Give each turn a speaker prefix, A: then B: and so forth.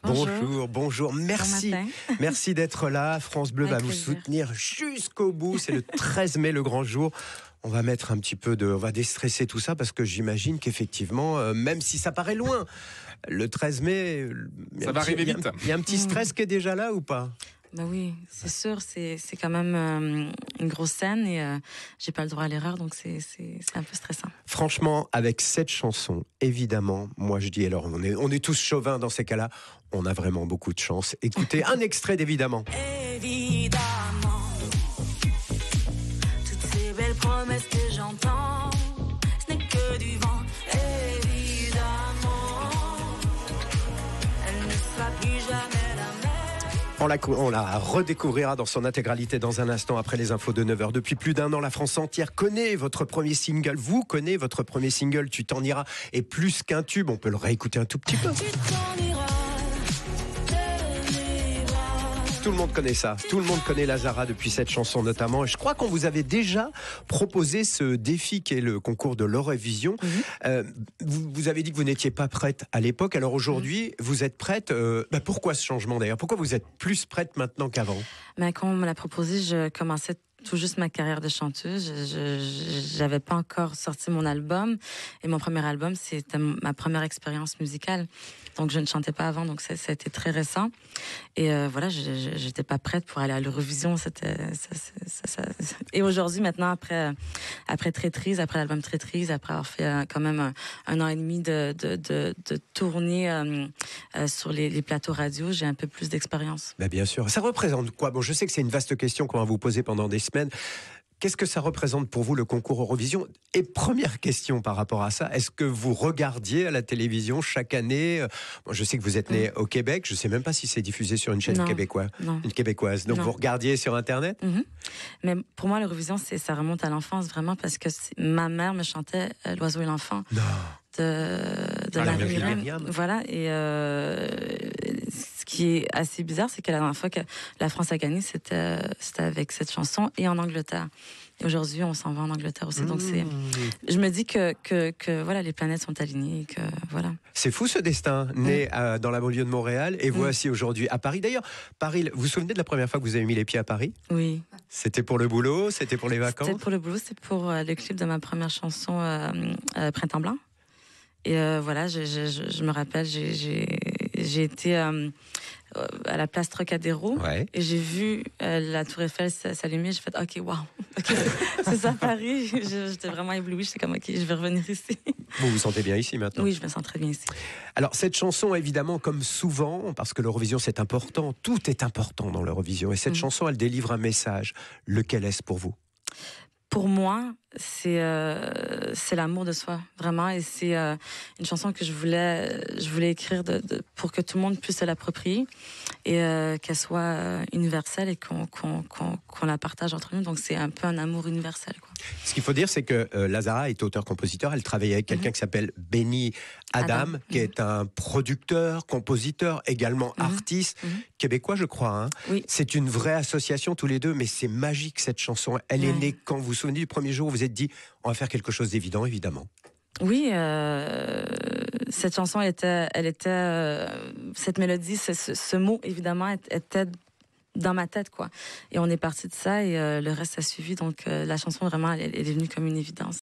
A: Bonjour. Merci.
B: Bon matin.
A: Merci d'être là. France Bleu va
B: Avec
A: vous
B: plaisir.
A: soutenir jusqu'au bout. C'est le 13 mai, le grand jour. On va mettre un petit peu on va déstresser tout ça parce que j'imagine qu'effectivement, même si ça paraît loin, le 13 mai,
C: ça va arriver vite.
A: Il y a un petit stress qui est déjà là ou pas?
B: Ben oui, c'est sûr, c'est quand même une grosse scène et j'ai pas le droit à l'erreur, donc c'est un peu stressant.
A: Franchement, avec cette chanson, évidemment, moi je dis, alors on est tous chauvins dans ces cas-là, on a vraiment beaucoup de chance. Écoutez un extrait d'Évidemment.
D: Évidemment, toutes ces belles promesses que j'entends, ce n'est que du vent. Évidemment, elle ne sera plus jamais la même.
A: On la redécouvrira dans son intégralité dans un instant après les infos de 9h. Depuis plus d'1 an, la France entière connaît votre premier single. Vous connaissez votre premier single, Tu t'en iras. Et plus qu'un tube, on peut le réécouter un tout petit peu.
D: Tu t'en iras de mes bras.
A: Tout le monde connaît ça. Tout le monde connaît Lazara depuis cette chanson notamment. Et je crois qu'on vous avait déjà proposé ce défi qui est le concours de l'Eurovision. Vous avez dit que vous n'étiez pas prête à l'époque. Alors aujourd'hui, vous êtes prête. Pourquoi ce changement d'ailleurs? Pourquoi vous êtes plus prête maintenant qu'avant?
B: Mais quand on me l'a proposé, je commençais tout juste ma carrière de chanteuse. J'avais pas encore sorti mon album et mon premier album, c'était ma première expérience musicale. Donc je ne chantais pas avant, donc ça a été très récent. Et voilà, j'étais pas prête pour aller à l'Eurovision. Et aujourd'hui, maintenant, après Traîtrise, après l'album Traîtrise, après avoir fait quand même un an et demi de tournée sur les plateaux radio, j'ai un peu plus d'expérience.
A: Ben bien sûr. Ça représente quoi? Bon, je sais que c'est une vaste question qu'on va vous poser pendant des semaines. Qu'est-ce que ça représente pour vous le concours Eurovision? Et première question par rapport à ça, est-ce que vous regardiez à la télévision chaque année? Bon, je sais que vous êtes né au Québec, je ne sais même pas si c'est diffusé sur une chaîne québécoise. Donc vous regardiez sur Internet?
B: Mais pour moi, l'Eurovision, ça remonte à l'enfance vraiment parce que ma mère me chantait L'Oiseau et l'enfant.
A: Non.
B: De
A: Marie-Myriam.
B: Voilà, et ce qui est assez bizarre, c'est que la dernière fois que la France a gagné, c'était avec cette chanson et en Angleterre. Et aujourd'hui, on s'en va en Angleterre aussi. Donc je me dis que voilà, les planètes sont alignées et que voilà.
A: C'est fou ce destin, né dans la banlieue de Montréal et voici aujourd'hui à Paris. D'ailleurs, Paris, vous vous souvenez de la première fois que vous avez mis les pieds à Paris?
B: Oui.
A: C'était pour le boulot, c'était pour les vacances?
B: C'était pour le boulot, c'était pour le clip de ma première chanson Printemps Blanc. Et voilà, je me rappelle, j'ai été à la place Trocadéro et j'ai vu la Tour Eiffel s'allumer. J'ai fait OK, wow, okay, c'est ça Paris. J'étais vraiment éblouie. J'étais comme OK, je vais revenir ici.
A: Vous vous sentez bien ici maintenant?
B: Oui, je me sens très bien ici.
A: Alors cette chanson, évidemment, comme souvent, parce que l'Eurovision c'est important, tout est important dans l'Eurovision. Et cette chanson, elle délivre un message. Lequel est-ce pour vous?
B: Pour moi, c'est l'amour de soi, vraiment, et c'est une chanson que je voulais écrire pour que tout le monde puisse se l'approprier et qu'elle soit universelle et qu'on la partage entre nous. Donc c'est un peu un amour universel, quoi.
A: Ce qu'il faut dire, c'est que Lazara est auteur-compositeur. Elle travaille avec quelqu'un qui s'appelle Benny Adam, qui est un producteur, compositeur, également artiste, québécois, je crois. Hein.
B: Oui.
A: C'est une vraie association tous les deux, mais c'est magique cette chanson. Elle est née quand vous vous souvenez du premier jour où vous êtes dit, on va faire quelque chose d'évident, évidemment.
B: Oui, cette chanson, elle était cette mélodie, ce mot, évidemment, était dans ma tête, quoi. Et on est parti de ça et le reste a suivi. Donc, la chanson, vraiment, elle est venue comme une évidence.